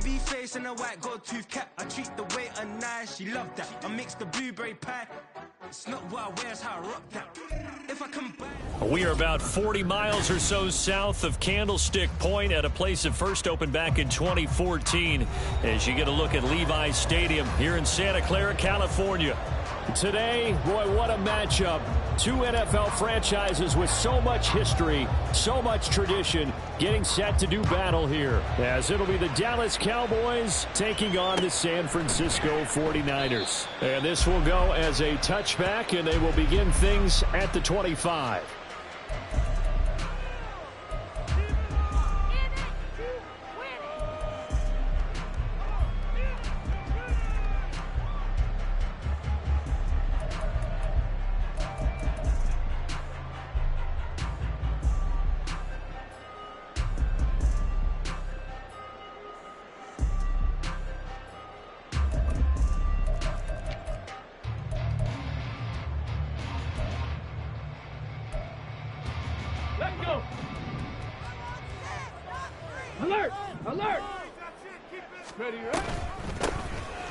V-face and a white gold tooth cap. I treat the waiter nice, she loved that. I mix the blueberry pie. It's not what I wear, it's how I rock that. If I come back. We are about 40 miles or so south of Candlestick Point at a place that first opened back in 2014 as you get a look at Levi's Stadium here in Santa Clara, California. Today, boy, what a matchup. Two NFL franchises with so much history, so much tradition, getting set to do battle here. As it'll be the Dallas Cowboys taking on the San Francisco 49ers. And this will go as a touchback, and they will begin things at the 25.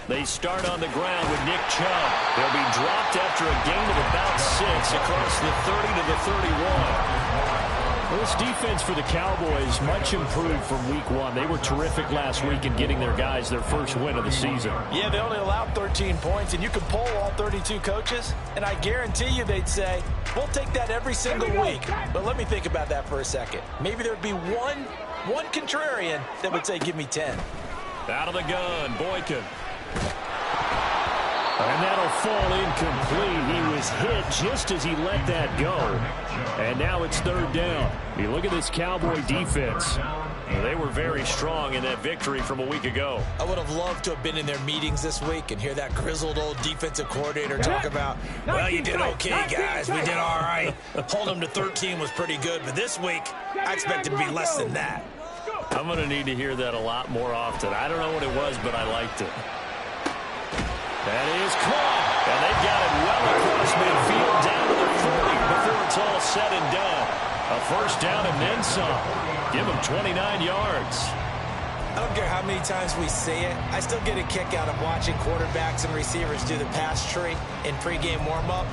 They start on the ground with Nick Chubb. They'll be dropped after a gain of about 6 across the 30 to the 31. Well, this defense for the Cowboys much improved from week 1. They were terrific last week in getting their guys their first win of the season. Yeah, they only allowed 13 points, and you can poll all 32 coaches, and I guarantee you they'd say, we'll take that every single week. But let me think about that for a second. Maybe there'd be one contrarian that would say, give me 10. Out of the gun, Boykin. And that'll fall incomplete. He was hit just as he let that go. And now it's third down. You look at this Cowboy defense. They were very strong in that victory from a week ago. I would have loved to have been in their meetings this week and hear that grizzled old defensive coordinator talk about, well, you did okay, guys. We did all right. Hold them to 13 was pretty good. But this week, I expected to be less than that. I'm going to need to hear that a lot more often. I don't know what it was, but I liked it. That is caught. And they've got it well across midfield down to the 40 before it's all said and done. A first down and then some. Give them 29 yards. I don't care how many times we say it. I still get a kick out of watching quarterbacks and receivers do the pass tree in pregame warm-up.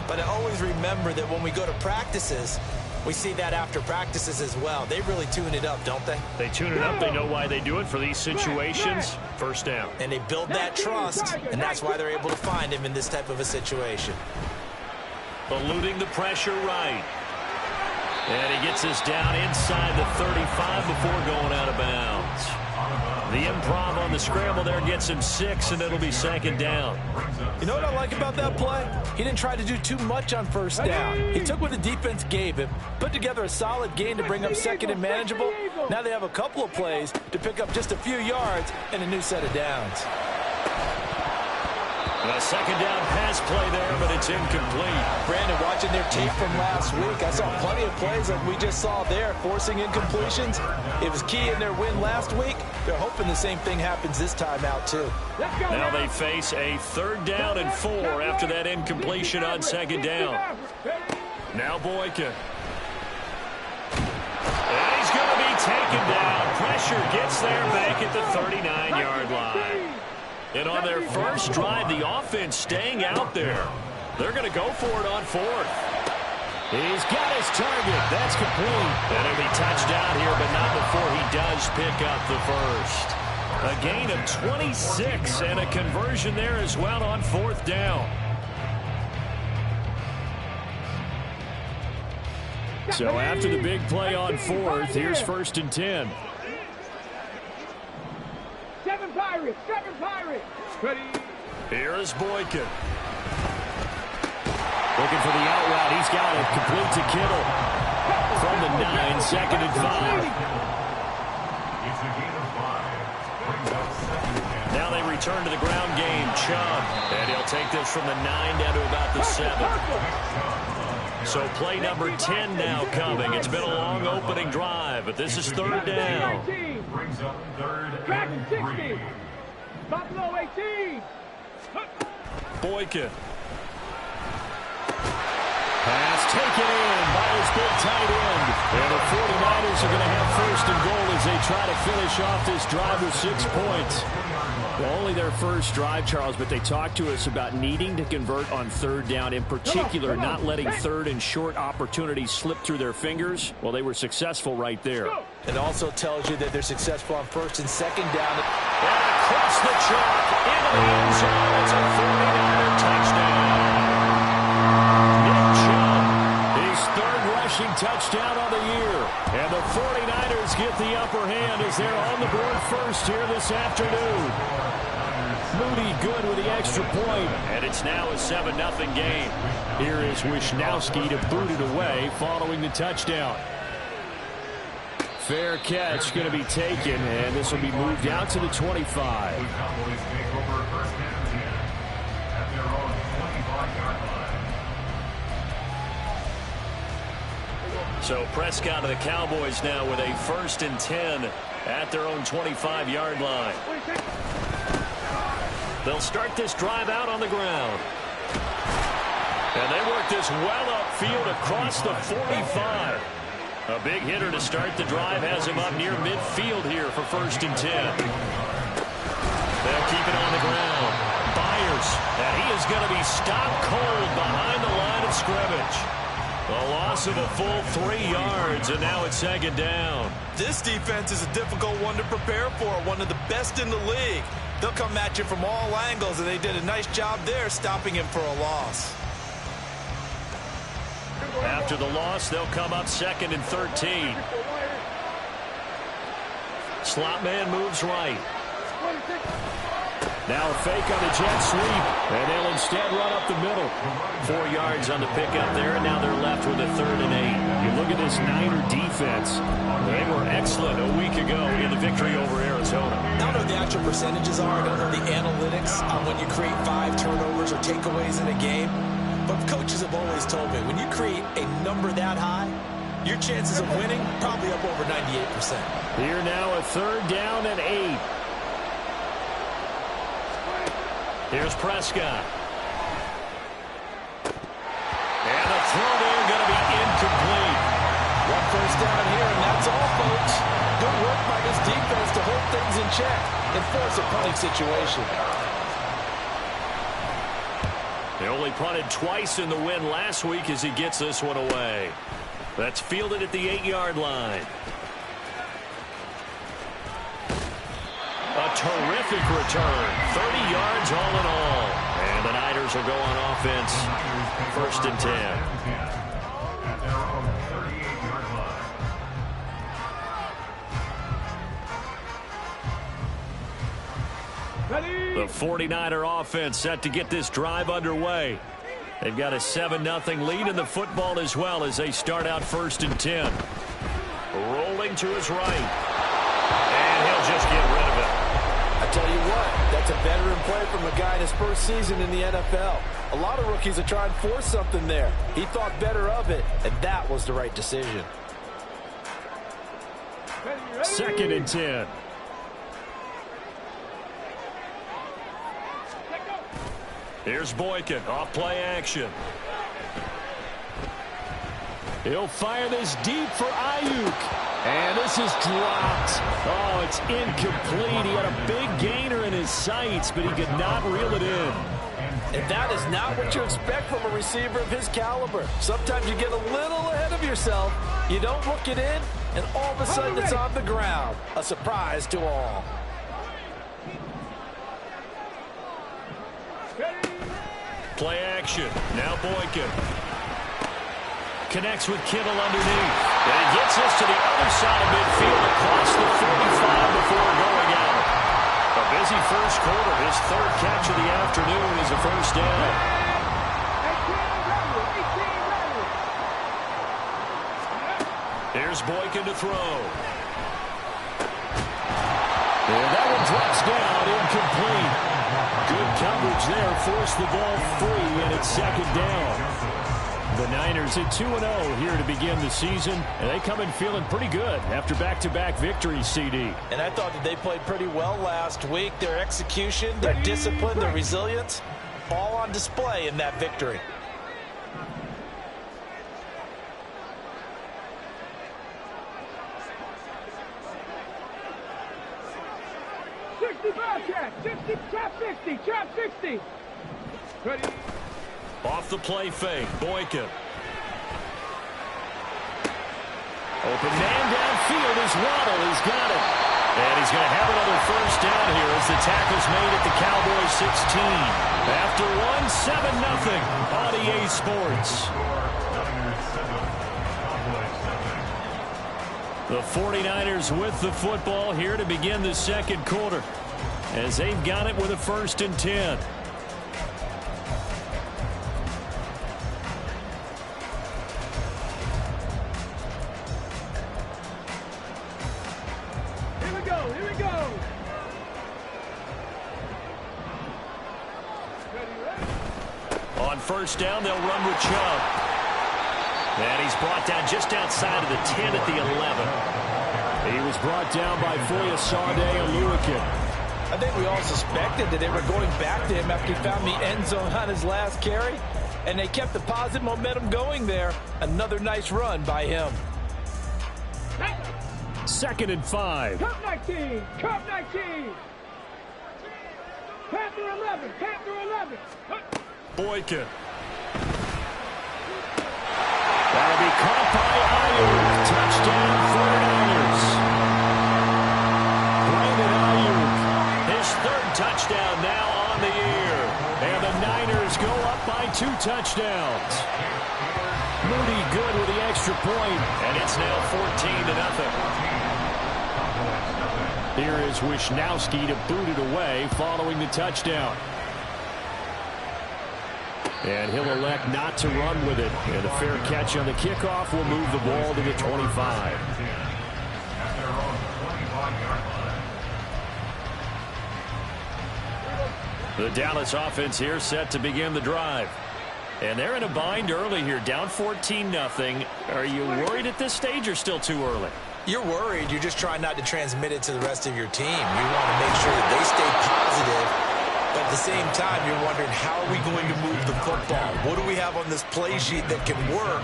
But I always remember that when we go to practices, we see that after practices as well. They really tune it up, don't they? They tune it up. They know why they do it for these situations. First down. And they build that trust, and that's why they're able to find him in this type of a situation. Eluding the pressure right. And he gets us down inside the 35 before going out of bounds. The improv on the scramble there gets him 6, and it'll be second down. You know what I like about that play? He didn't try to do too much on first down. He took what the defense gave him, put together a solid gain to bring up second and manageable. Now they have a couple of plays to pick up just a few yards and a new set of downs. A second down pass play there, but it's incomplete. Brandon, watching their tape from last week, I saw plenty of plays like we just saw there, forcing incompletions. It was key in their win last week. They're hoping the same thing happens this time out, too. Now they face a third down and 4 after that incompletion on second down. Now Boykin. And he's going to be taken down. Pressure gets there back at the 39-yard line. And on their first drive, the offense staying out there. They're going to go for it on 4th. He's got his target. That's complete. And he'll be touched out here, but not before he does pick up the first. A gain of 26 and a conversion there as well on 4th down. So after the big play on 4th, here's 1st and 10. Seven Pirates! Ready? Here is Boykin. Looking for the out route. He's got it. Complete to Kittle. From the 9, 2nd and 5. Now they return to the ground game. Chubb. And he'll take this from the 9 down to about the 7. So play number 10 now coming. It's been a long opening drive, but this is 3rd down. Dragon 60. Buffalo 18. Boykin. Pass taken in by his big tight end. And the 49ers are going to have 1st and goal as they try to finish off this drive with 6 points. Well, only their first drive, Charles, but they talked to us about needing to convert on third down, in particular not letting third and short opportunities slip through their fingers. Well, they were successful right there. It also tells you that they're successful on first and second down. And across the chalk into the end zone. It's a 49er touchdown. Nick Chubb, his third rushing touchdown on the year. And the 49ers get the upper hand as they're on the board first here this afternoon. Moody good with the extra point. And it's now a 7-0 game. Here is Wisnowski to boot it away following the touchdown. Fair catch going to be taken, and this will be moved out to the 25. So Prescott of the Cowboys now with a 1st and 10 at their own 25-yard line. They'll start this drive out on the ground. And they work this well upfield across the 45. A big hitter to start the drive has him up near midfield here for 1st and 10. They'll keep it on the ground. Byers, and he is going to be stopped cold behind the line of scrimmage. A loss of a full 3 yards, and now it's 2nd down. This defense is a difficult one to prepare for, one of the best in the league. They'll come at you from all angles, and they did a nice job there stopping him for a loss. After the loss, they'll come up 2nd and 13. Slot man moves right. Now a fake on the jet sweep, and they'll instead run up the middle. 4 yards on the pickup there, and now they're left with a 3rd and 8. You look at this Niner defense. They were excellent a week ago in the victory over Arizona. I don't know what the actual percentages are. I don't know the analytics on when you create 5 turnovers or takeaways in a game. But coaches have always told me, when you create a number that high, your chances of winning probably up over 98%. Here now a 3rd down and 8. Here's Prescott. And the throw there going to be incomplete. 1 first down here, and that's all, folks. Good work by this defense to hold things in check and force a punting situation. They only punted twice in the win last week as he gets this one away. That's fielded at the 8-yard line. A terrific return. 30 yards all in all. And the Niners will go on offense. 1st and 10. The 49er offense set to get this drive underway. They've got a 7-0 lead in the football as well as they start out 1st and 10. Rolling to his right. And he'll just get rid of it. I tell you what, that's a veteran play from a guy in his first season in the NFL. A lot of rookies are trying to force something there. He thought better of it, and that was the right decision. 2nd and 10. Here's Boykin, off play action. He'll fire this deep for Ayuk. And this is dropped. Oh, it's incomplete. He had a big gainer in his sights, but he could not reel it in. And that is not what you expect from a receiver of his caliber. Sometimes you get a little ahead of yourself. You don't look it in, and all of a sudden it's on the ground. A surprise to all. Play action. Now Boykin. Connects with Kittle underneath. And he gets this to the other side of midfield across the 45 before going out. A busy first quarter. His 3rd catch of the afternoon is a 1st down. Here's Boykin to throw. And that one drops down, incomplete. Good coverage there, forced the ball free, and it's 2nd down. The Niners at 2-0 here to begin the season, and they come in feeling pretty good after back-to-back victories, CD. And I thought that they played pretty well last week. Their execution, their discipline, their resilience, all on display in that victory. 60 Bearcat. 60, trap 60, trap 60. Ready. Off the play fake, Boykin. Open man downfield is Waddle. He's got it. And he's going to have another first down here as the tackle's made at the Cowboys 16. After one, 7-0 on EA Sports. The 49ers with the football here to begin the second quarter as they've got it with a 1st and 10. Here we go. On first down, they'll run with Chubb. And he's brought down just outside of the 10 at the 11. He was brought down by Foyesade Oluokun. I think we all suspected that they were going back to him after he found the end zone on his last carry. And they kept the positive momentum going there. Another nice run by him. 2nd and 5. Cup 19. Cup 19. Panther 11. Panther 11. Boykin. That'll be caught by Ayuk. Touchdown 49ers. Brandon Ayuk. His 3rd touchdown now on the year. And the Niners go up by 2 touchdowns. Moody good with the extra point. And it's now 14-0. Here is Wisnowski to boot it away following the touchdown. And he'll elect not to run with it. And a fair catch on the kickoff will move the ball to the 25. The Dallas offense here set to begin the drive. And they're in a bind early here, down 14-0. Are you worried at this stage or still too early? You're worried. You're just trying not to transmit it to the rest of your team. You want to make sure that they stay positive. But at the same time, you're wondering, how are we going to move the football? What do we have on this play sheet that can work?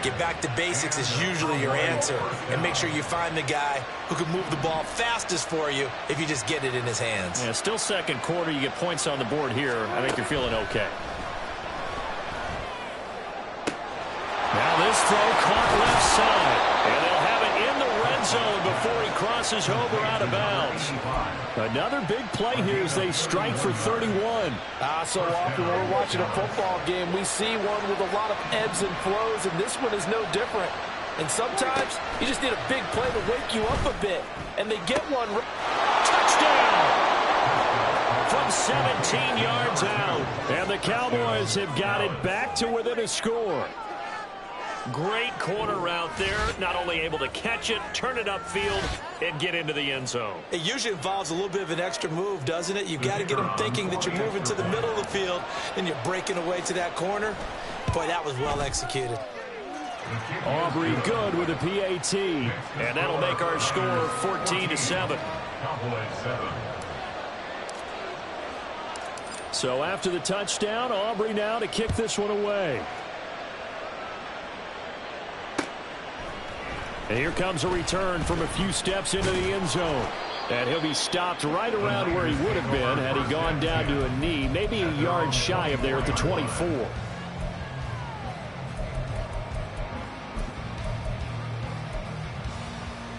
Get back to basics is usually your answer. And make sure you find the guy who can move the ball fastest for you if you just get it in his hands. Yeah, still second quarter. You get points on the board here. I think you're feeling okay. Now this throw caught left side. And they'll have it in the red zone before he crosses over out of bounds. Another big play here as they strike for 31. So often when we're watching a football game, we see one with a lot of ebbs and flows, and this one is no different. And sometimes you just need a big play to wake you up a bit. And they get one. Touchdown! From 17 yards out. And the Cowboys have got it back to within a score. Great corner route there. Not only able to catch it, turn it upfield, and get into the end zone. It usually involves a little bit of an extra move, doesn't it? You've got to get them thinking that you're moving to the middle of the field and you're breaking away to that corner. Boy, that was well executed. Aubrey good with a PAT. And that'll make our score 14-7. So after the touchdown, Aubrey now to kick this one away. And here comes a return from a few steps into the end zone. And he'll be stopped right around where he would have been had he gone down to a knee, maybe a yard shy of there at the 24.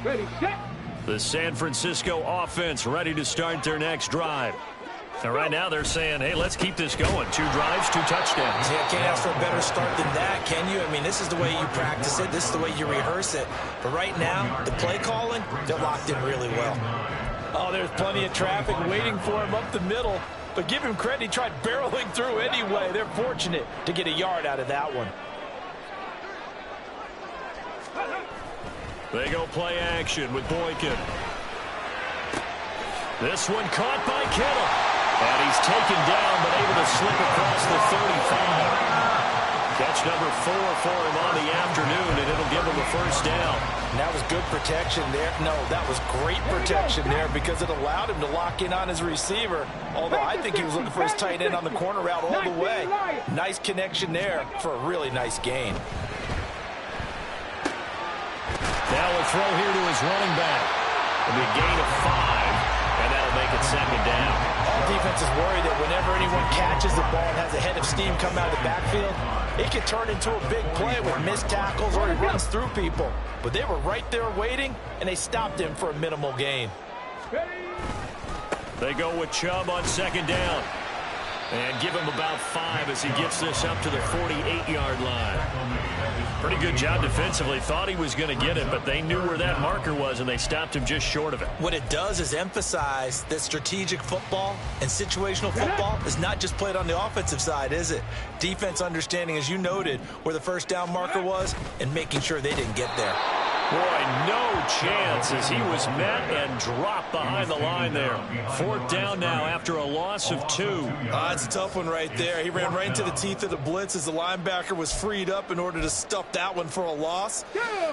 Ready, set. The San Francisco offense ready to start their next drive. And right now they're saying, hey, let's keep this going. 2 drives, 2 touchdowns. Yeah, can't ask for a better start than that, can you? I mean, this is the way you practice it. This is the way you rehearse it. But right now, the play calling, they're locked in really well. Oh, there's plenty of traffic waiting for him up the middle. But give him credit, he tried barreling through anyway. They're fortunate to get a yard out of that one. They go play action with Boykin. This one caught by Kittle. And he's taken down, but able to slip across the 35. Catch number 4 for him on the afternoon, and it'll give him a first down. And that was good protection there. No, that was great protection there because it allowed him to lock in on his receiver. Although I think he was looking for his tight end on the corner route all the way. Nice connection there for a really nice gain. Now a throw here to his running back. It'll be a gain of 5, and that'll that'll make it second down. All defense is worried that whenever anyone catches the ball and has a head of steam come out of the backfield, it can turn into a big play with missed tackles or he runs through people. But they were right there waiting, and they stopped him for a minimal gain. They go with Chubb on second down. And give him about 5 as he gets this up to the 48-yard line. Pretty good job defensively. Thought he was going to get it, but they knew where that marker was, and they stopped him just short of it. What it does is emphasize that strategic football and situational football is not just played on the offensive side, is it? Defense understanding, as you noted, where the first down marker was and making sure they didn't get there. Boy, no chance as he was met and dropped behind the line there. 4th down now after a loss of 2. It's a tough one right there. He ran right into the teeth of the blitz as the linebacker was freed up in order to stuff that one for a loss.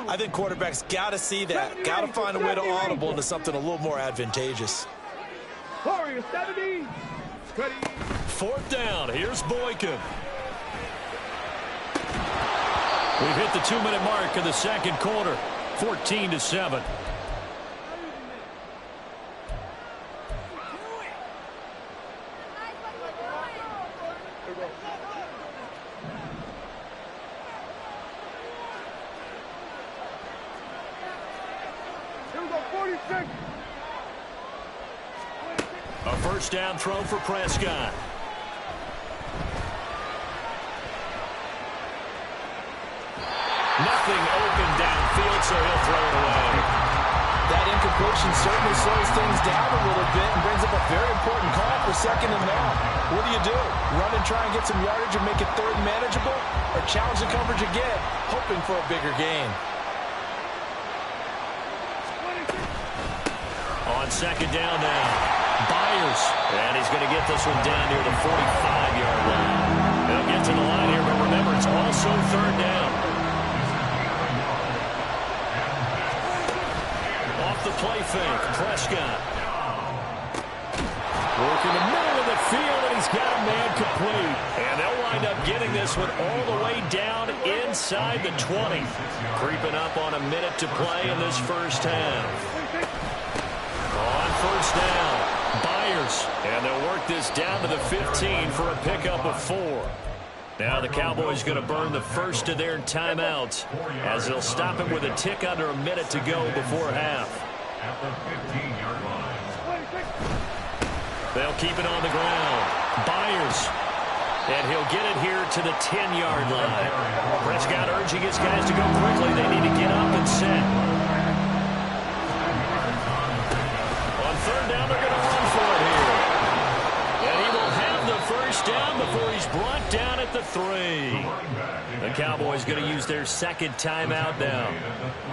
I think quarterbacks got to see that. Got to find a way to audible into something a little more advantageous. 4th down. Here's Boykin. We've hit the 2-minute mark in the second quarter. 14-7. A first down throw for Prescott. Nothing open downfield, so he'll throw it away. That incompletion certainly slows things down a little bit and brings up a very important call for second and long. What do? Run and try and get some yardage and make it third manageable, or challenge the coverage again, hoping for a bigger gain? On second down now, Byers. And he's going to get this one down near the 45-yard line. They'll get to the line here, but remember, it's also third down. The play fake, Prescott. Working the middle of the field, and he's got a man complete. And they'll wind up getting this one all the way down inside the 20. Creeping up on a minute to play in this first half. On first down, Byers. And they'll work this down to the 15 for a pickup of 4. Now the Cowboys going to burn the first of their timeouts as they'll stop it with a tick under a minute to go before half. At the 15-yard line. They'll keep it on the ground. Byers. And he'll get it here to the 10-yard line. Prescott urging his guys to go quickly. They need to get up and set. On third down, they're going to run for it here. And he will have the first down before he's brought down at the 3. The Cowboys going to use their second timeout now.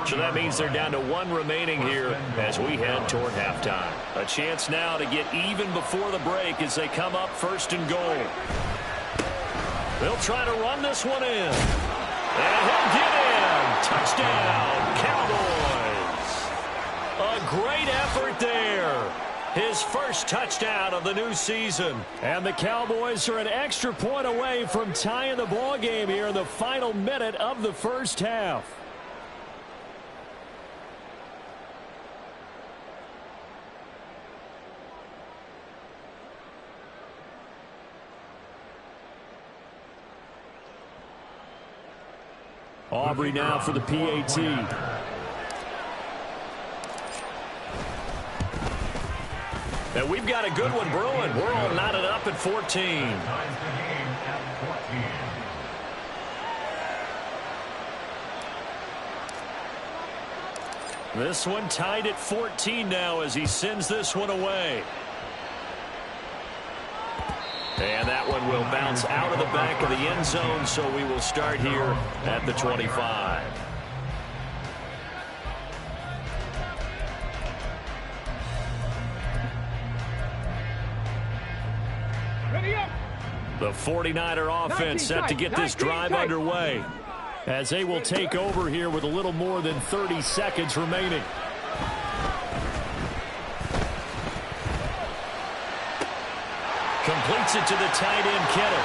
So that means they're down to 1 remaining here as we head toward halftime. A chance now to get even before the break as they come up first and goal. They'll try to run this one in. And he'll get in. Touchdown, Cowboys. A great effort there. His first touchdown of the new season. And the Cowboys are an extra point away from tying the ball game here in the final minute of the first half. Aubrey now for the PAT. And we've got a good one brewing. We're all knotted up at 14. This one tied at 14 now as he sends this one away. And that one will bounce out of the back of the end zone, so we will start here at the 25. The 49er offense set to get this drive underway as they will take over here with a little more than 30 seconds remaining. Completes it to the tight end, Kittle.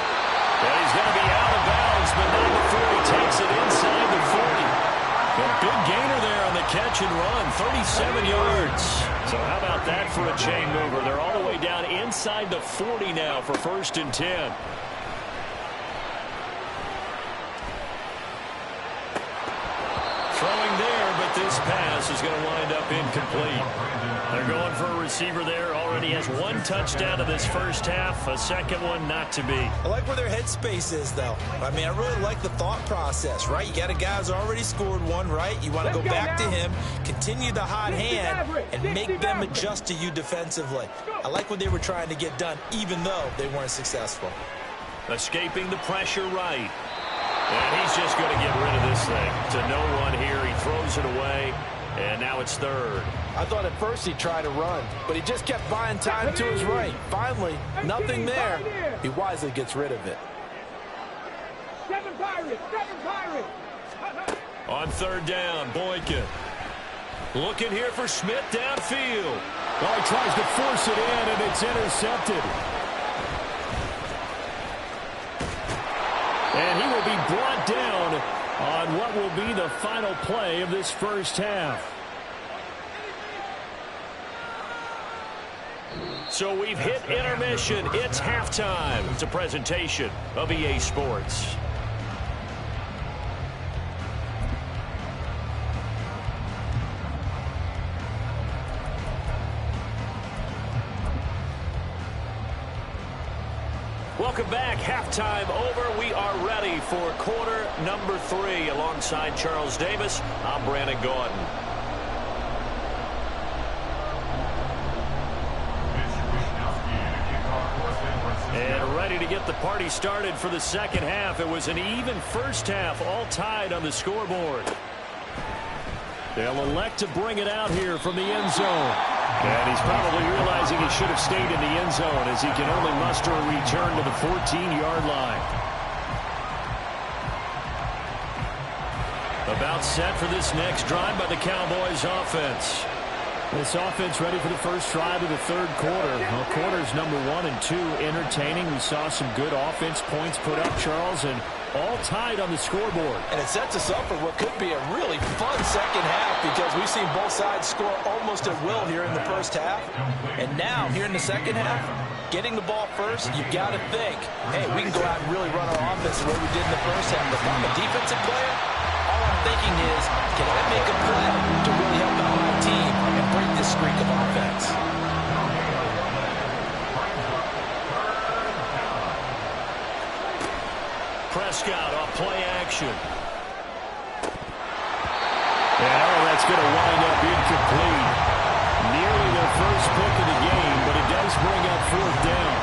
And he's going to be out of bounds, but not before he takes it inside the 40. A big gainer there on the catch and run, 37 yards. So how about that for a chain mover? They're all the way down inside the 40 now for 1st and 10. Throwing there, but this pass is going to wind up incomplete. They're going for a receiver there. Already has 1 touchdown in this first half. A second one not to be. I like where their headspace is, though. I mean, I really like the thought process, right? You got a guy who's already scored 1, right? You want to go back to him, continue the hot hand, and make them adjust to you defensively. I like what they were trying to get done, even though they weren't successful. Escaping the pressure right. And he's just going to get rid of this thing to no one here. He throws it away, and now it's 3rd. I thought at first he'd try to run, but he just kept buying time to his right. Finally, nothing there. He wisely gets rid of it. 7 Pirates! 7 Pirates! On 3rd down, Boykin. Looking here for Smith downfield. Well, he tries to force it in, and it's intercepted. And he will be brought down on what will be the final play of this first half. So we've hit intermission. It's halftime. It's a presentation of EA Sports. Welcome back. Halftime over. We are ready for quarter number 3. Alongside Charles Davis, I'm Brandon Gaudin. And ready to get the party started for the second half. It was an even first half, all tied on the scoreboard. They'll elect to bring it out here from the end zone. And he's probably realizing he should have stayed in the end zone as he can only muster a return to the 14-yard line. About set for this next drive by the Cowboys offense. This offense ready for the first drive of the 3rd quarter. Well, quarters number 1 and 2 entertaining. We saw some good offense points put up, Charles, and all tied on the scoreboard. And it sets us up for what could be a really fun second half because we've seen both sides score almost at will here in the first half. And now, here in the second half, getting the ball first, you've got to think, hey, we can go out and really run our offense the way we did in the first half. If I'm a defensive player, all I'm thinking is, can I make a play to really help out my team and break this streak of offense? Prescott off play action. And that's going to wind up incomplete. Nearly their first pick of the game, but it does bring up 4th down.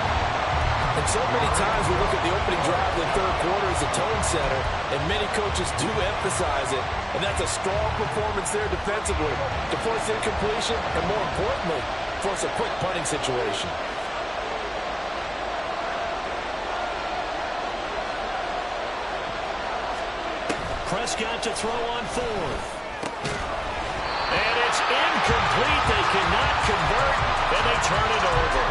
And so many times we look at the opening drive of the 3rd quarter as a tone setter, and many coaches do emphasize it, and that's a strong performance there defensively to force incompletion and, more importantly, force a quick punting situation. Prescott to throw on 4th. And it's incomplete. They cannot convert, and they turn it over.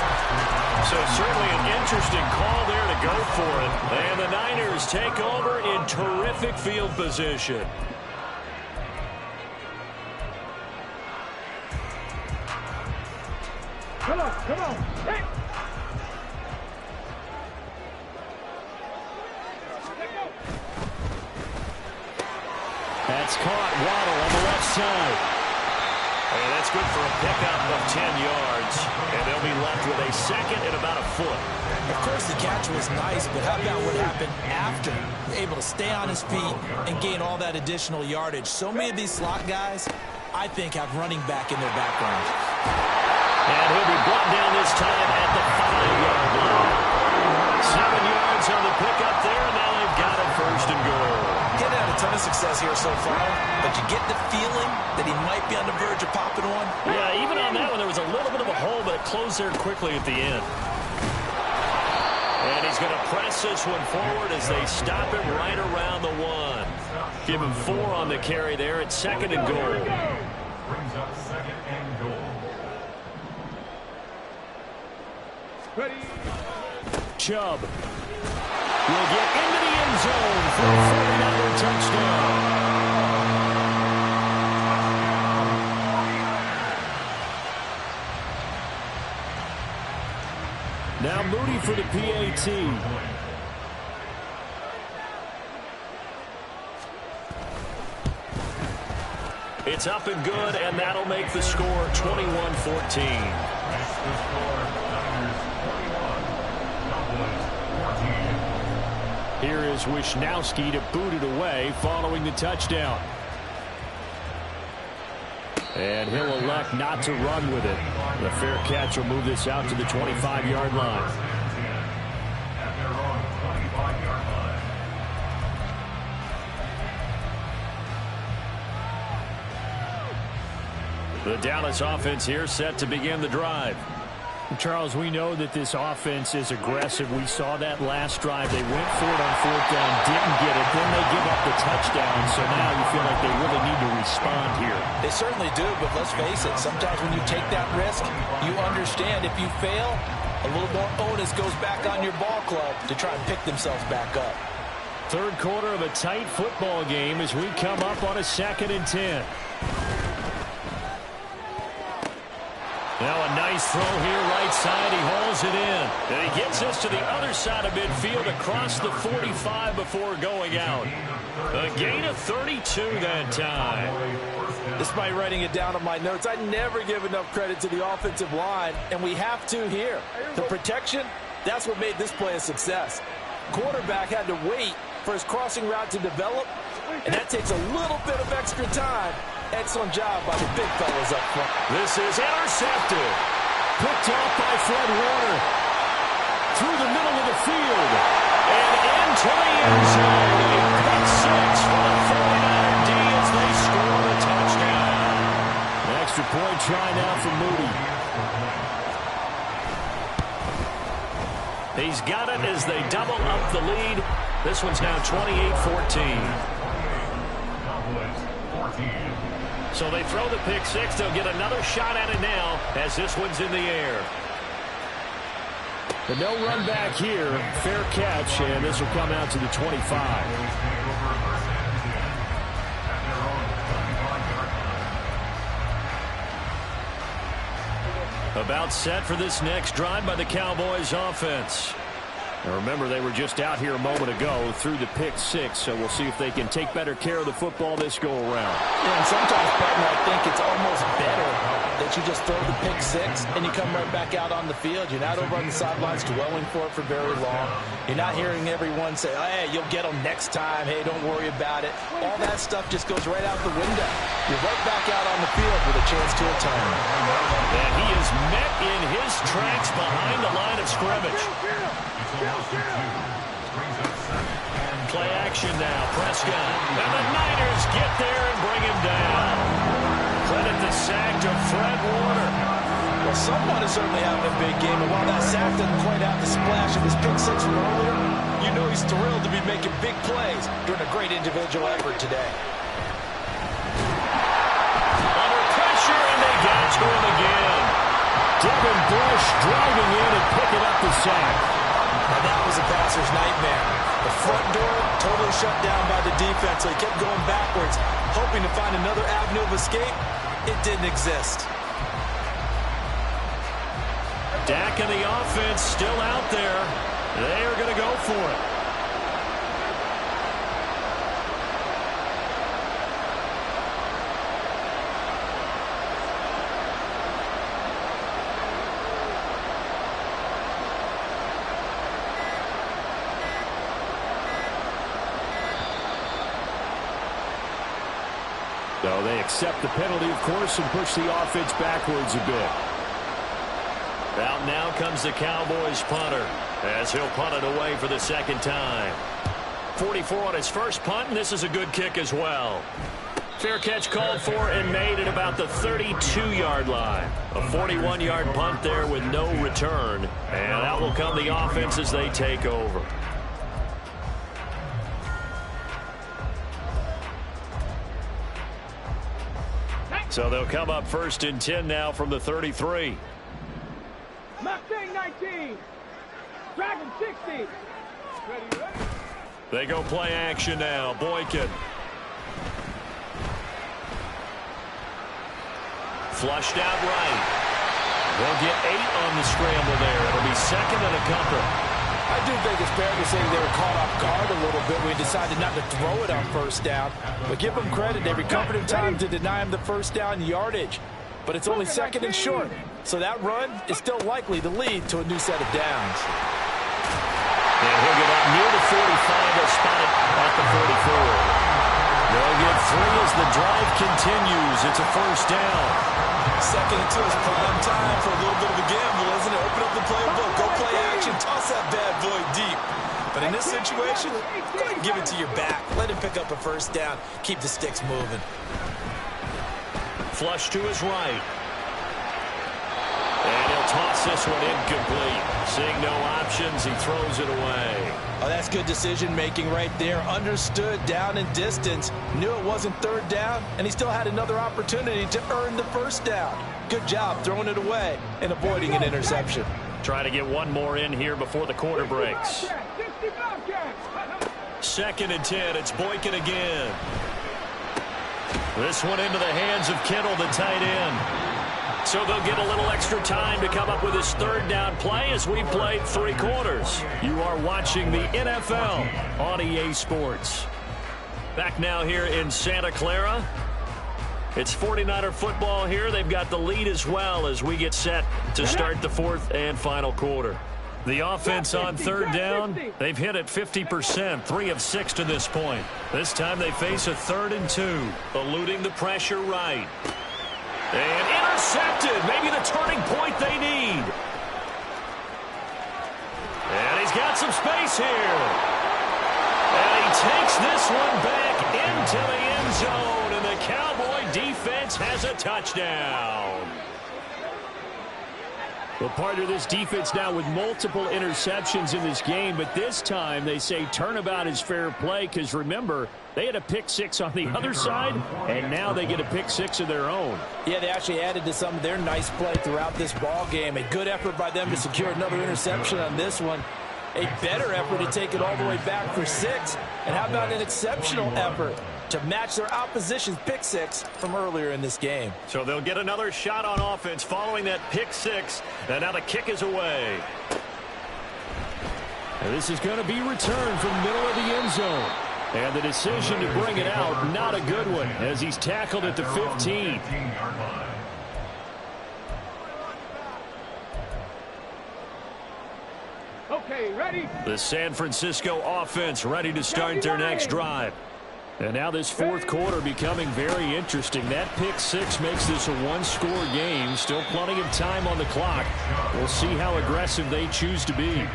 So certainly an interesting call there to go for it. And the Niners take over in terrific field position. Come on, come on. Hey. That's caught. Waddle on the left side. And that's good for a pickup of 10 yards. And they'll be left with a second and about a foot. Of course, the catch was nice, but how about what happened after? Able to stay on his feet and gain all that additional yardage. So many of these slot guys, I think, have running back in their background. And he'll be brought down this time at the 5-yard line. 7 yards on the pickup there, and now they've got it 1st and goal. He's had a ton of success here so far, but you get the feeling that he might be on the verge of popping one. Yeah, even on that one, there was a little bit of a hole, but it closed there quickly at the end. And he's going to press this one forward as they stop him right around the 1. Give him 4 on the carry there at 2nd and goal. Brings up 2nd and goal. Ready. Chubb will get into the end zone for a 49er touchdown. Now Moody for the PAT. It's up and good, and that'll make the score 21-14. Here is Wisnowski to boot it away following the touchdown. And he'll elect not to run with it. The fair catch will move this out to the 25-yard line. The Dallas offense here set to begin the drive. Charles, we know that this offense is aggressive. We saw that last drive. They went for it on fourth down, didn't get it. Then they give up the touchdown. So now you feel like they really need to respond here. They certainly do, but let's face it. Sometimes when you take that risk, you understand if you fail, a little more onus goes back on your ball club to try and pick themselves back up. Third quarter of a tight football game as we come up on a 2nd and 10. Now a nice throw here right side. He hauls it in. And he gets us to the other side of midfield across the 45 before going out. A gain of 32 that time. Despite writing it down on my notes, I never give enough credit to the offensive line, and we have to here. The protection, that's what made this play a success. Quarterback had to wait for his crossing route to develop, and that takes a little bit of extra time. Excellent job by the big fellas up front. This is intercepted. Picked off by Fred Warner. Through the middle of the field. And into the end zone. A pick six for the 49er D as they score a touchdown. An extra point try now for Moody. He's got it as they double up the lead. This one's now 28-14. So they throw the pick six. They'll get another shot at it now as this one's in the air. But no run back here. Fair catch, and this will come out to the 25. About set for this next drive by the Cowboys offense. Now remember, they were just out here a moment ago through the pick six, so we'll see if they can take better care of the football this go-around. Yeah, and sometimes, partner, I think it's almost better that you just throw the pick six and you come right back out on the field. You're not over on the sidelines dwelling for it for very long. You're not hearing everyone say, hey, you'll get them next time. Hey, don't worry about it. All that stuff just goes right out the window. You're right back out on the field with a chance to atone. And he is met in his tracks behind the line of scrimmage. Play action now. Prescott. And the Niners get there and bring him down. Credit the sack to Fred Warner. Well, someone is certainly having a big game, and while that sack doesn't quite have the splash of his pick six from earlier, you know he's thrilled to be making big plays during a great individual effort today. Under pressure, and they got to him again. Devin Bush driving in and picking up the sack. And that was a passer's nightmare. The front door totally shut down by the defense, so he kept going backwards, hoping to find another avenue of escape. It didn't exist. Dak and the offense still out there. They are going to go for it. So they accept the penalty, of course, and push the offense backwards a bit. Out now comes the Cowboys punter as he'll punt it away for the second time. 44 on his first punt, and this is a good kick as well. Fair catch called for and made at about the 32-yard line. A 41-yard punt there with no return. And out will come the offense as they take over. So they'll come up 1st and 10 now from the 33. Mustang 19. Dragon 60. Ready. They go play action now. Boykin. Flushed out right. They'll get 8 on the scramble there. It'll be second and a couple. I do think it's fair to say they were caught off guard a little bit. We decided not to throw it on first down. But give them credit. They recovered in time to deny him the first down yardage. But it's only second and short. So that run is still likely to lead to a new set of downs. And he'll get up near the 45. They'll spot it at the 44. They'll get 3 as the drive continues. It's a first down. Second and 2 is prime time for a little bit of a gamble, isn't it? Open up the playbook, go play action, toss that bad boy deep. But in this situation, go ahead and give it to your back. Let him pick up a first down. Keep the sticks moving. Flush to his right. And he'll toss this one incomplete. Seeing no options, he throws it away. Oh, that's good decision-making right there. Understood down and distance. Knew it wasn't third down, and he still had another opportunity to earn the first down. Good job throwing it away and avoiding an interception. Try to get one more in here before the quarter breaks. Second and 10. It's Boykin again. This one into the hands of Kittle, the tight end. So they'll get a little extra time to come up with his third down play as we played 3 quarters. You are watching the NFL on EA Sports. Back now here in Santa Clara. It's 49er football here. They've got the lead as well as we get set to start the 4th and final quarter. The offense on third down, they've hit it 50%, 3 of 6 to this point. This time they face a 3rd and 2, eluding the pressure right. And intercepted, maybe the turning point they need. And he's got some space here. And he takes this one back into the end zone, and the Cowboy defense has a touchdown. Well, part of this defense now with multiple interceptions in this game, but this time they say turnabout is fair play because, remember, they had a pick 6 on the other side, and now they get a pick 6 of their own. Yeah, they actually added to some of their nice play throughout this ball game. A good effort by them to secure another interception on this one. A better effort to take it all the way back for 6. And how about an exceptional effort to match their opposition's pick 6 from earlier in this game. So they'll get another shot on offense following that pick 6, and now the kick is away. And this is going to be returned from the middle of the end zone. And the decision to bring it out, not a good one, as he's tackled at the 15. Okay, ready? The San Francisco offense ready to start their next drive. And now this 4th quarter becoming very interesting. That pick 6 makes this a one-score game. Still plenty of time on the clock. We'll see how aggressive they choose to be.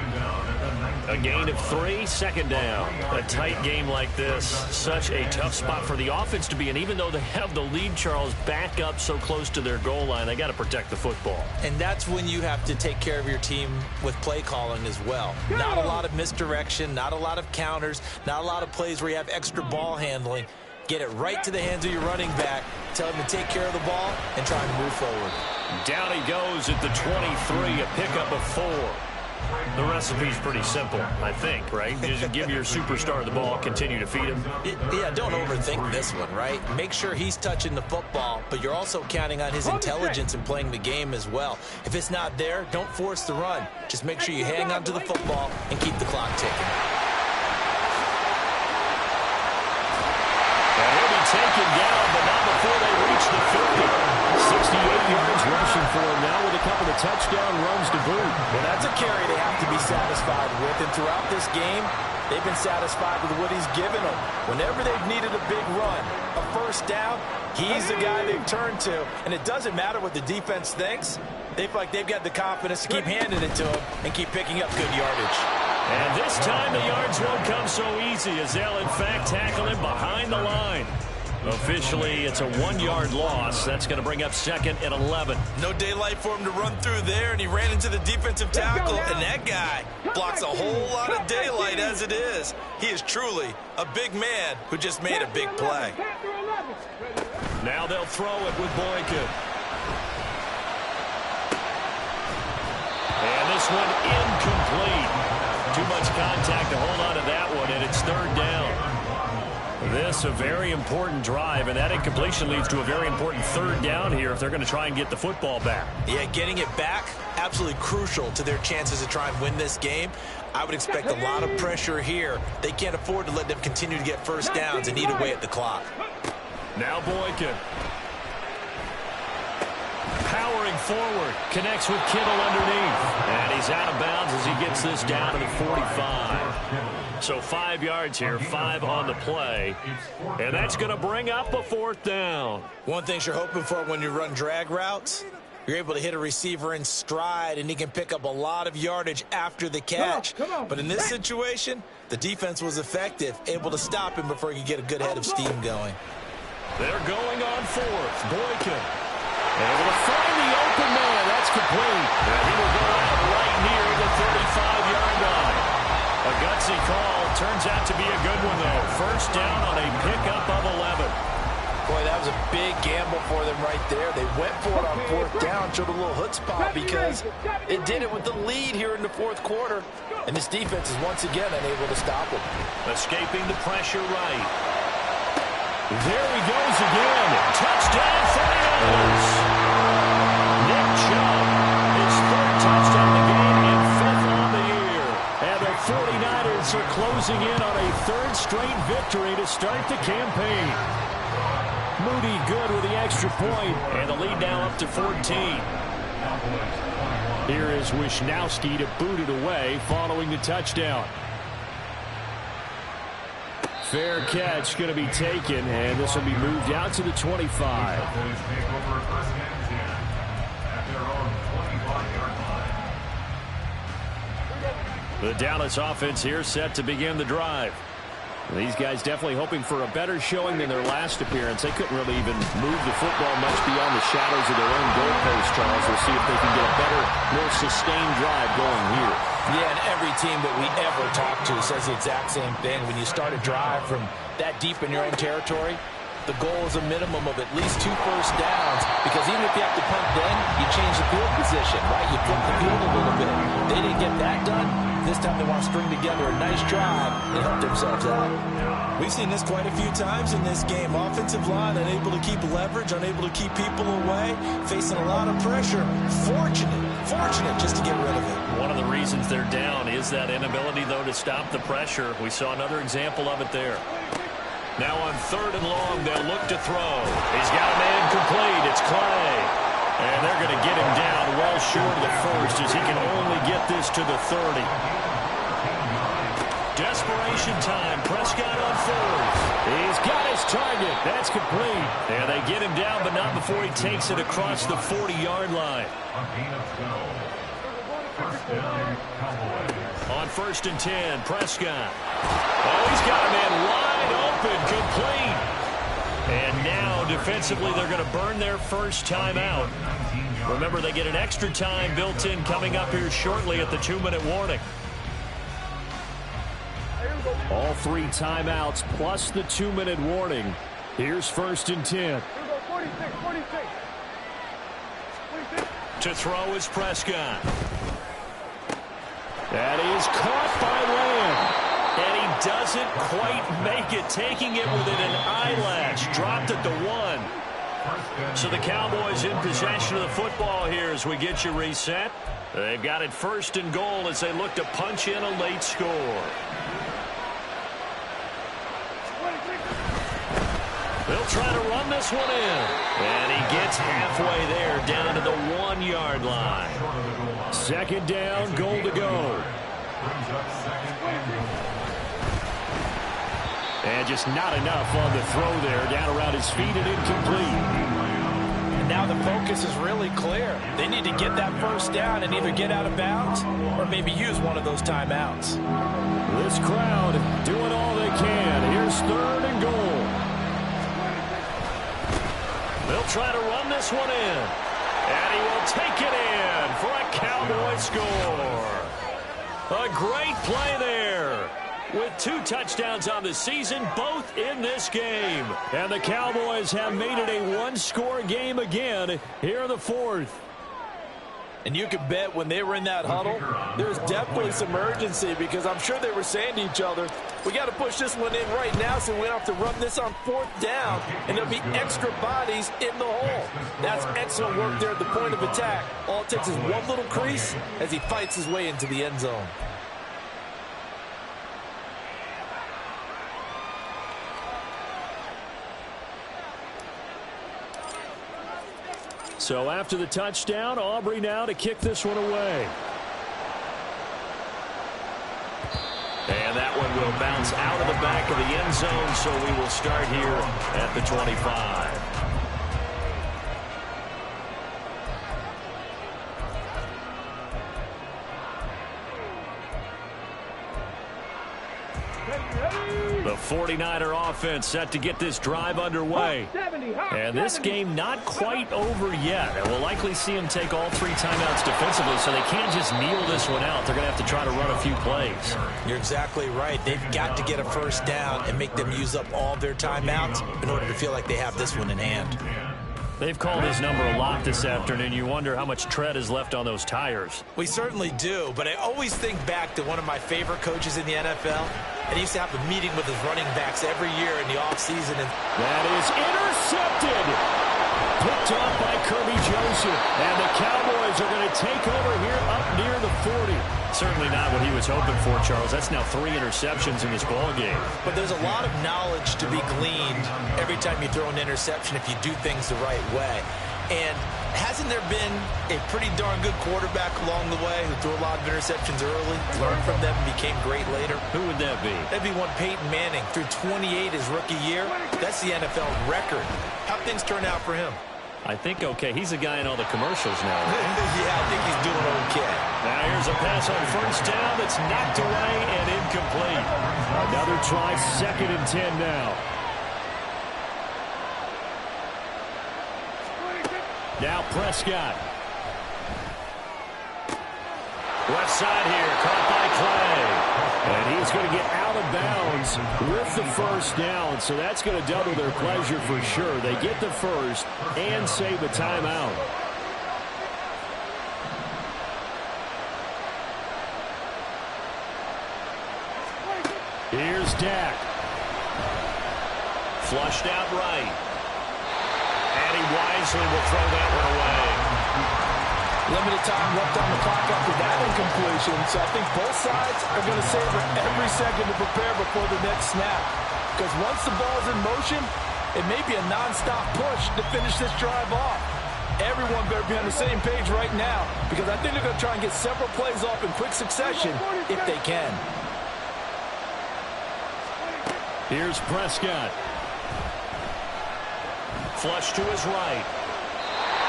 A gain of 3, second down. A tight game like this, such a tough spot for the offense to be in. Even though they have the lead, Charles, back up so close to their goal line, they got to protect the football. And that's when you have to take care of your team with play calling as well. Not a lot of misdirection, not a lot of counters, not a lot of plays where you have extra ball handling. Get it right to the hands of your running back. Tell him to take care of the ball and try and move forward. Down he goes at the 23, a pickup of 4. The recipe's pretty simple, I think, right? Just give your superstar the ball, continue to feed him. Yeah, don't overthink this one, right? Make sure he's touching the football, but you're also counting on his intelligence in playing the game as well. If it's not there, don't force the run. Just make sure you hang on to the football and keep the clock ticking. And he'll be taken down, but not before they reach the 50. 68 yards rushing for him now with a couple of touchdown runs to boot. Well, that's a carry they have to be satisfied with. And throughout this game, they've been satisfied with what he's given them. Whenever they've needed a big run, a first down, he's the guy they've turned to. And it doesn't matter what the defense thinks. They feel like they've got the confidence to keep handing it to him and keep picking up good yardage. And this time the yards won't come so easy as they'll, in fact, tackle him behind the line. Officially, it's a 1-yard loss. That's going to bring up 2nd and 11. No daylight for him to run through there, and he ran into the defensive tackle, and that guy blocks a whole lot of daylight as it is. He is truly a big man who just made a big play. Now they'll throw it with Boykin. And this one incomplete. Too much contact to hold on to that one, and it's 3rd down. This a very important drive, and that incompletion leads to a very important third down here if they're going to try and get the football back. Yeah, getting it back, absolutely crucial to their chances to try and win this game. I would expect a lot of pressure here. They can't afford to let them continue to get first downs and eat away at the clock. Now Boykin. Powering forward, connects with Kittle underneath. And he's out of bounds as he gets this down to the 45. So 5 yards here, 5 on the play. And that's going to bring up a fourth down. One thing you're hoping for when you run drag routes, you're able to hit a receiver in stride, and he can pick up a lot of yardage after the catch. Come on. But in this situation, the defense was effective, able to stop him before he could get a good head of steam going. They're going on fourth. Boykin able to find the open man. That's complete. And he will go out right near the 35-yard line. A gutsy call. Turns out to be a good one, though. First down on a pickup of 11. Boy, that was a big gamble for them right there. They went for it on fourth down, showed a little chutzpah because they did it with the lead here in the fourth quarter. And this defense is once again unable to stop them. Escaping the pressure right. There he goes again. Touchdown 49ers. Nick Chubb, his third touchdown of the game and 5th on the year. And the 49ers are closing in on a third straight victory to start the campaign. Moody good with the extra point, and the lead now up to 14. Here is Wisnowski to boot it away following the touchdown. Fair catch going to be taken, and this will be moved out to the 25. The Dallas offense here set to begin the drive. These guys definitely hoping for a better showing than their last appearance. They couldn't really even move the football much beyond the shadows of their own goalpost, Charles. We'll see if they can get a better, more sustained drive going here. Yeah, and every team that we ever talk to says the exact same thing. When you start a drive from that deep in your own territory, the goal is a minimum of at least 2 first downs, because even if you have to punt then, you change the field position, right? You flip the field a little bit. They didn't get that done. This time they want to string together a nice drive and help themselves out. We've seen this quite a few times in this game. Offensive line unable to keep leverage, unable to keep people away, facing a lot of pressure. Fortunate just to get rid of it. One of the reasons they're down is that inability, though, to stop the pressure. We saw another example of it there. Now on 3rd and long, they'll look to throw. He's got a man complete. It's Clay. And they're going to get him down well short of the first, as he can only get this to the 30. Desperation time. Prescott on 4th. He's got his target. That's complete. And they get him down, but not before he takes it across the 40-yard line. On 1st and 10, Prescott. Oh, he's got a man wide open, complete. And now, defensively, they're going to burn their first timeout. Remember, they get an extra time built in coming up here shortly at the 2-minute warning. All 3 timeouts plus the 2-minute warning. Here's 1st and 10. 46. To throw is Prescott. That is caught by Lamb. And he doesn't quite make it, taking it within an eyelash. Dropped at the 1. So the Cowboys in possession of the football here as we get you reset. They've got it 1st and goal as they look to punch in a late score. They'll try to run this one in. And he gets halfway there, down to the 1-yard line. 2nd down, goal to go. And just not enough on the throw there, down around his feet and incomplete. And now the focus is really clear. They need to get that first down and either get out of bounds or maybe use one of those timeouts. This crowd doing all they can. Here's 3rd and goal. They'll try to run this one in. And he will take it in for a Cowboy score. A great play there. With 2 touchdowns on the season, both in this game. And the Cowboys have made it a 1-score game again here in the 4th. And you can bet when they were in that huddle, there's definitely some urgency, because I'm sure they were saying to each other, We got to push this one in right now, so we have to run this on 4th down, and there'll be extra bodies in the hole. That's excellent work there at the point of attack. All it takes is one little crease as he fights his way into the end zone. So after the touchdown, Aubrey now to kick this one away. And that one will bounce out of the back of the end zone, so we will start here at the 25. The 49er offense set to get this drive underway. And this game not quite over yet. And we'll likely see them take all 3 timeouts defensively, so they can't just kneel this one out. They're going to have to try to run a few plays. You're exactly right. They've got to get a first down and make them use up all their timeouts in order to feel like they have this one in hand. They've called his number a lot this afternoon. You wonder how much tread is left on those tires. We certainly do, but I always think back to one of my favorite coaches in the NFL, and he used to have a meeting with his running backs every year in the offseason. And that is intercepted. Picked off by Kirby Joseph. And the Cowboys are going to take over here up near the 40. Certainly not what he was hoping for, Charles. That's now 3 interceptions in this ballgame. But there's a lot of knowledge to be gleaned every time you throw an interception if you do things the right way. And hasn't there been a pretty darn good quarterback along the way who threw a lot of interceptions early, learned from them, and became great later? Who would that be? That'd be one Peyton Manning. Threw 28 his rookie year. That's the NFL record. How'd things turn out for him? I think okay. He's a guy in all the commercials now. Yeah, I think he's doing okay. Now here's a pass on first down that's knocked away and incomplete. Another try, 2nd and 10 now. Now Prescott. Left side here, caught by Clay. And he's going to get out of bounds with the first down. So that's going to double their pleasure for sure. They get the first and save a timeout. Here's Dak. Flushed out right. And he wisely will throw that one away. Limited time left on the clock after that incompletion, so I think both sides are going to savor every second to prepare before the next snap. Because once the ball's in motion, it may be a non-stop push to finish this drive off. Everyone better be on the same page right now, because I think they're going to try and get several plays off in quick succession if they can. Here's Prescott. Flush to his right.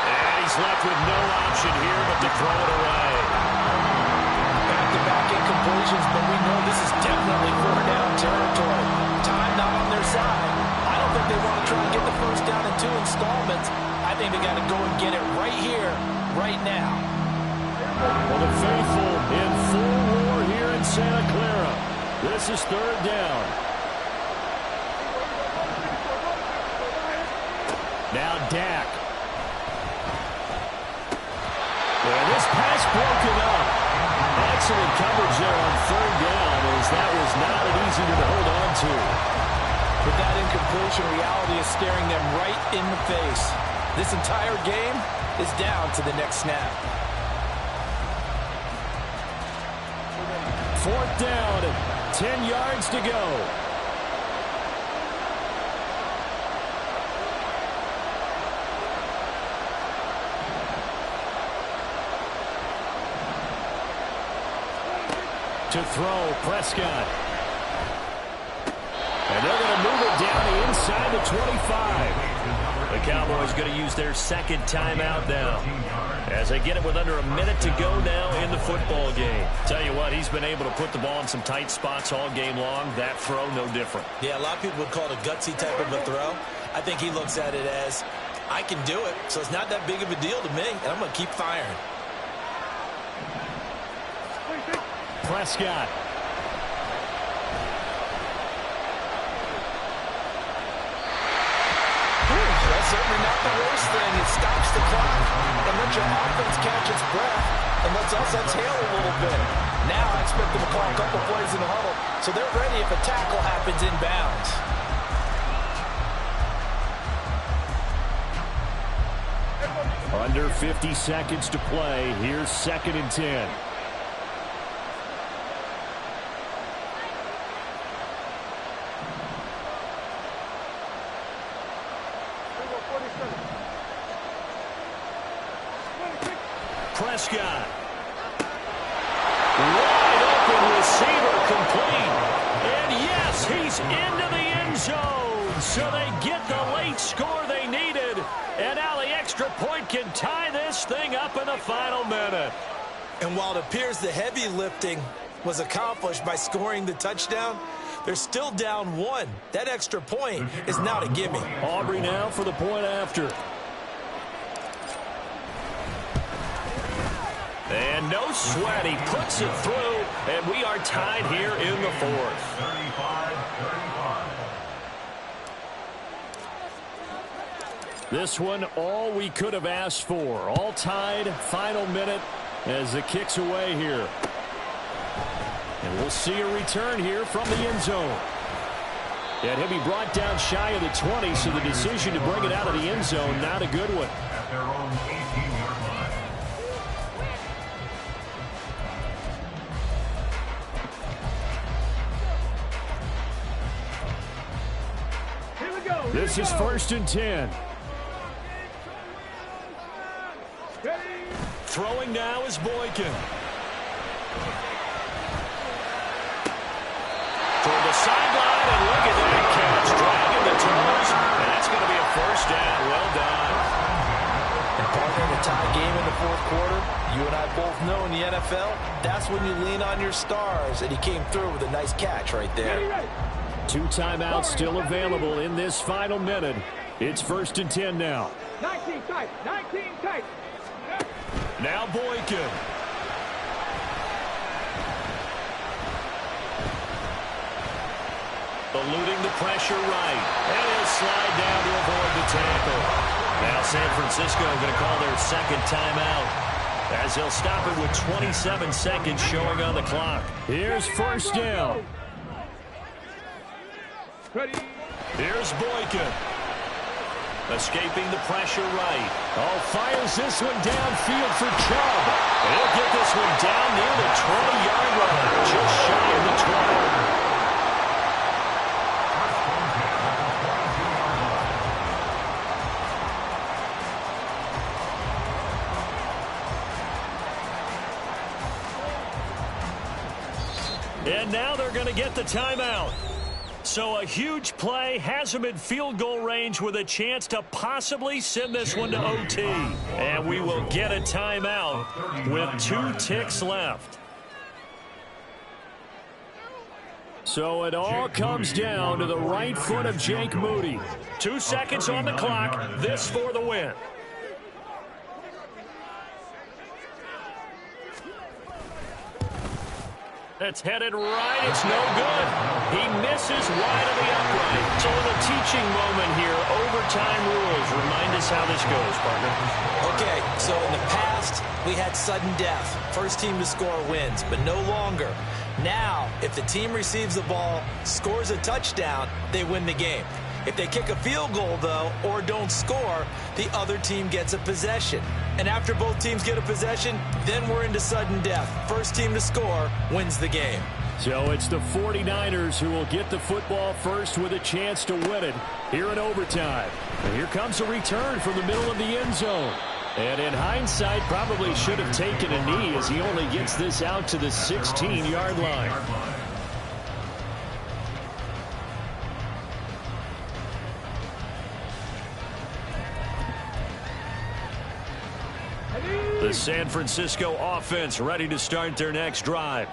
And he's left with no option here but to throw it away. Back-to-back incompletions, but we know this is definitely 4-down territory. Time not on their side. I don't think they want to try and get the first down in 2 installments. I think they got to go and get it right here, right now. Well, the faithful in full war here in Santa Clara. This is 3rd down. Now Dak. And this pass broken up. Excellent coverage there on 3rd down, as that was not an easy one to hold on to. With that incompletion, reality is staring them right in the face. This entire game is down to the next snap. 4th down, 10 yards to go. To throw, Prescott. And they're going to move it down inside the 25. The Cowboys going to use their 2nd timeout now, as they get it with under a minute to go now in the football game. Tell you what, he's been able to put the ball in some tight spots all game long. That throw, no different. Yeah, a lot of people would call it a gutsy type of a throw. I think he looks at it as, I can do it, so it's not that big of a deal to me, and I'm going to keep firing. Prescott. That's certainly not the worst thing. It stops the clock and lets your offense catch its breath and lets us exhale a little bit. Now I expect them to call a couple plays in the huddle, so they're ready if a tackle happens inbounds. Under 50 seconds to play. Here's 2nd and 10. Prescott. Wide open receiver complete. And yes, he's into the end zone. So they get the late score they needed. And now the extra point can tie this thing up in the final minute. And while it appears the heavy lifting was accomplished by scoring the touchdown, they're still down 1. That extra point is not a gimme. Aubrey now for the point after. And no sweat, he puts it through, and we are tied here in the 4th. 35-35. This one, all we could have asked for. All tied, final minute as the kick's away here. And we'll see a return here from the end zone. And he'll be brought down shy of the 20, so the decision to bring it out of the end zone, not a good one. At their own 18-yard line. This is 1st and 10. Throwing now is Boykin. Toward the sideline, and look at that catch. Dragging the toes, and that's going to be a 1st down. Well done. And partner, in a tie game in the 4th quarter, you and I both know in the NFL, that's when you lean on your stars, and he came through with a nice catch right there. 2 timeouts still available in this final minute. It's 1st and 10 now. 19 tight, 19 tight. Now Boykin. Eluding the pressure right. And he'll slide down to avoid the tackle. Now San Francisco going to call their 2nd timeout, as they'll stop it with 27 seconds showing on the clock. Here's 1st down. Ready. Here's Boykin. Escaping the pressure right. Oh, fires this one downfield for Chubb. He'll get this one down near the 20-yard line, just shy of the 20. And now they're going to get the timeout. So a huge play has them in field goal range with a chance to possibly send this one to OT. And we will get a timeout with 2 ticks left. So it all comes down to the right foot of Jake Moody. 2 seconds on the clock. This for the win. It's headed right. It's no good. He misses wide of the upright. So a little teaching moment here. Overtime rules. Remind us how this goes, partner. Okay, so in the past, we had sudden death. First team to score wins, but no longer. Now, if the team receives the ball, scores a touchdown, they win the game. If they kick a field goal, though, or don't score, the other team gets a possession. And after both teams get a possession, then we're into sudden death. First team to score wins the game. So it's the 49ers who will get the football first with a chance to win it here in overtime. And here comes a return from the middle of the end zone. And in hindsight, probably should have taken a knee as he only gets this out to the 16-yard line. The San Francisco offense ready to start their next drive.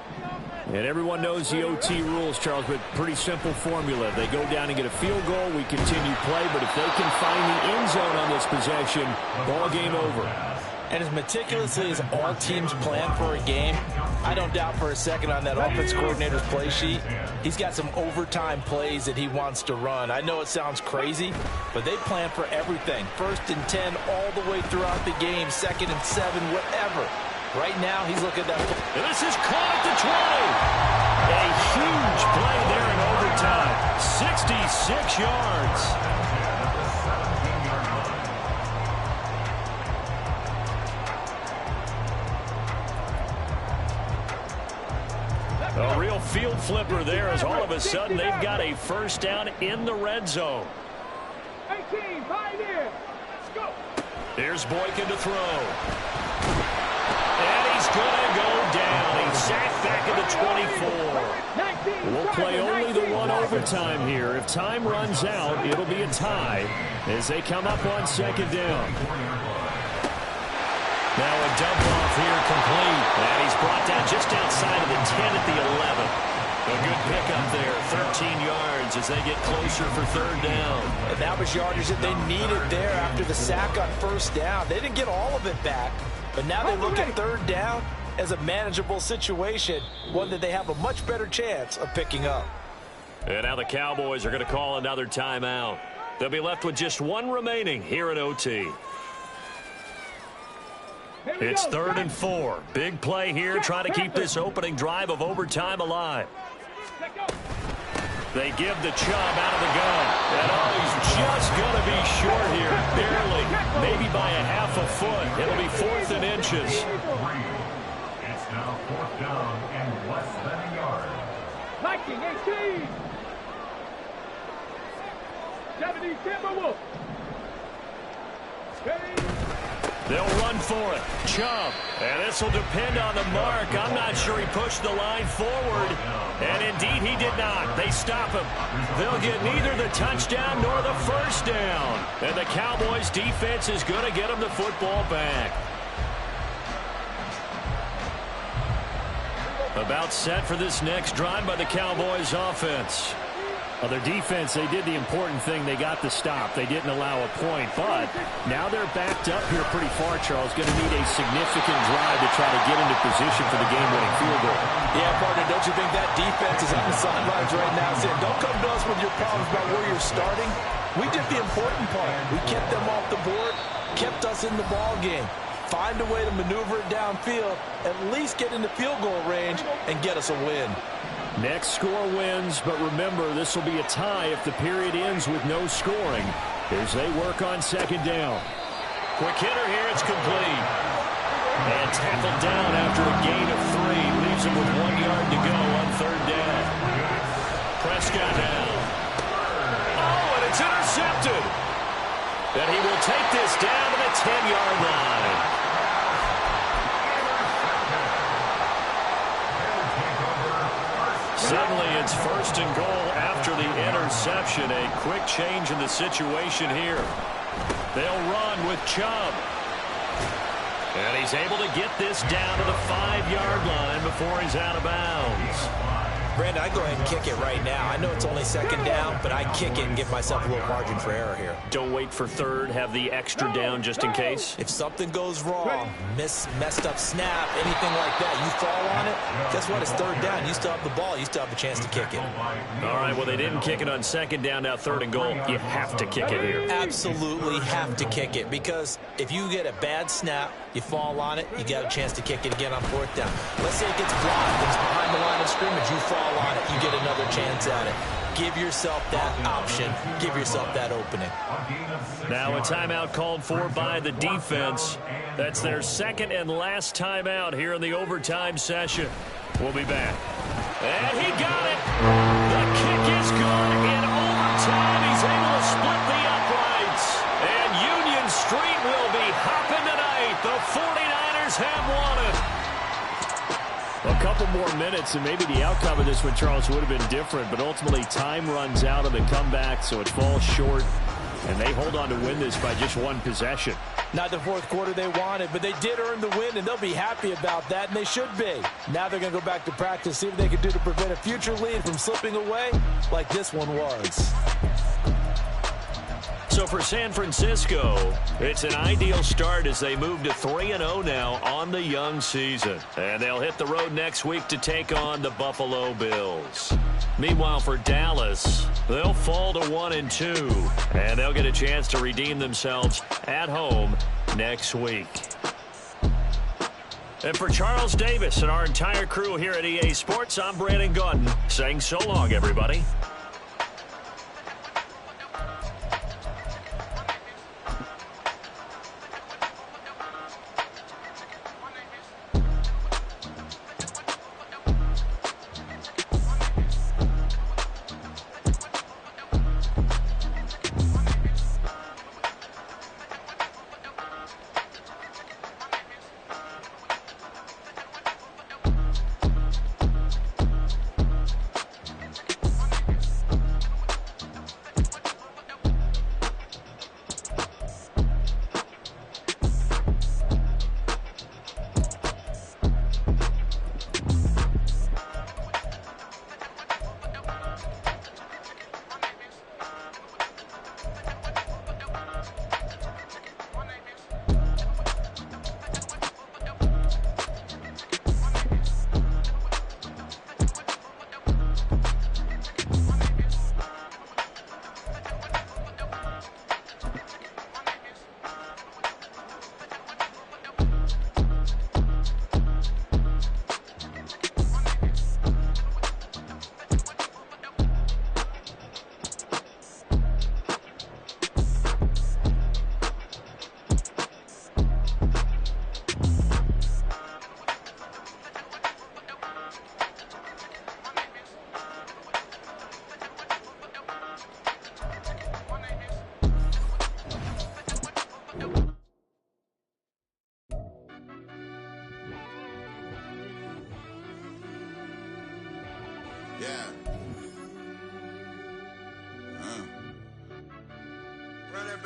And everyone knows the OT rules, Charles, but pretty simple formula. They go down and get a field goal, we continue play, but if they can find the end zone on this possession, ball game over. And as meticulously as all teams plan for a game, I don't doubt for a second on that offense coordinator's play sheet, he's got some overtime plays that he wants to run. I know it sounds crazy, but they plan for everything. 1st and 10 all the way throughout the game, 2nd and 7, whatever. Right now, he's looking at that. And this is caught at the 20. A huge play there in overtime. 66 yards. A real field flipper there as all of a sudden they've got a first down in the red zone. 18, Pioneer. Go. Here's Boykin to throw. And he's going to go down. He's sacked back at the 24. We'll play only the one overtime here. If time runs out, it'll be a tie as they come up on second down. Now a dump off here complete. And he's brought down just outside of the 10 at the 11. A good pickup there, 13 yards as they get closer for third down. And that was yardage that they needed there after the sack on first down. They didn't get all of it back, but now they look at third down as a manageable situation, one that they have a much better chance of picking up. And now the Cowboys are going to call another timeout. They'll be left with just one remaining here in OT. It's 3rd and 4. Big play here, trying to keep this opening drive of overtime alive. They give the Chubb out of the gun. And he's just going to be short here. Barely. Maybe by a half a foot. It'll be 4th and inches. It's now 4th down and less than a yard. Viking 18. 70 Timberwolves. They'll run for it. Chubb. And this will depend on the mark. I'm not sure he pushed the line forward. And indeed he did not. They stop him. They'll get neither the touchdown nor the first down. And the Cowboys defense is going to get him the football back. About set for this next drive by the Cowboys offense. Well, their defense, they did the important thing. They got the stop. They didn't allow a point, but now they're backed up here pretty far, Charles. Going to need a significant drive to try to get into position for the game-winning field goal. Yeah, partner, don't you think that defense is on the sidelines right now saying, don't come to us with your problems about where you're starting. We did the important part. We kept them off the board, kept us in the ball game. Find a way to maneuver it downfield, at least get into field goal range, and get us a win. Next score wins, but remember, this will be a tie if the period ends with no scoring as they work on second down. Quick hitter here, it's complete. And tackled down after a gain of 3. Leaves him with 1 yard to go on third down. Prescott down. Oh, and it's intercepted. And he will take this down to the 10-yard line. Suddenly it's 1st and goal after the interception. A quick change in the situation here. They'll run with Chubb. And he's able to get this down to the 5-yard line before he's out of bounds. Brandon, I go ahead and kick it right now. I know it's only second down, but I kick it and give myself a little margin for error here. Don't wait for third. Have the extra down just in case. If something goes wrong, messed up snap, anything like that, you fall on it, guess what? It's third down. You still have the ball. You still have a chance to kick it. All right, well, they didn't kick it on second down. Now 3rd and goal. You have to kick it here. Absolutely have to kick it because if you get a bad snap, you fall on it, you got a chance to kick it again on 4th down. Let's say it gets blocked, it's behind the line of scrimmage, you fall on it, you get another chance at it. Give yourself that option. Give yourself that opening. Now a timeout called for by the defense. That's their second and last timeout here in the overtime session. We'll be back. And he got it. The kick is good in overtime. He's able to split the uprights. And Union Street will be hopping tonight. The 49ers have won it. A couple more minutes, and maybe the outcome of this one, Charles, would have been different. But ultimately, time runs out of the comeback, so it falls short. And they hold on to win this by just 1 possession. Not the 4th quarter they wanted, but they did earn the win, and they'll be happy about that, and they should be. Now they're going to go back to practice, see what they can do to prevent a future lead from slipping away like this one was. So for San Francisco, it's an ideal start as they move to 3-0 now on the young season. And they'll hit the road next week to take on the Buffalo Bills. Meanwhile, for Dallas, they'll fall to 1-2. And they'll get a chance to redeem themselves at home next week. And for Charles Davis and our entire crew here at EA Sports, I'm Brandon Gaudin saying so long, everybody.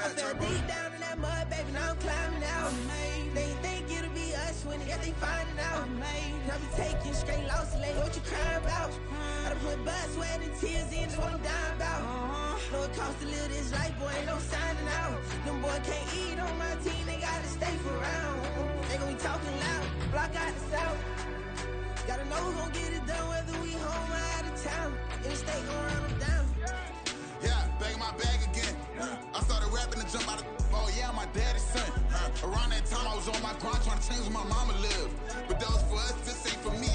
I fell deep down in that mud, baby, now I'm climbing out. They think it'll be us when they finding out. I be taking straight losses, like what you crying about? I done put blood, sweat, and tears in, that's what I'm dying about. Know it costs to live this life, boy, ain't no signing out. Them boy can't eat on my team, they gotta stay for round. They gon' be talking loud, block out the south. Gotta know who gon' get it done, whether we home or out of town. If the state gon' run them down. Yeah, back in my bag again. I started rapping to jump out of, oh yeah, my daddy's son. Around that time I was on my grind trying to change where my mama lived. But that was for us, this ain't for me.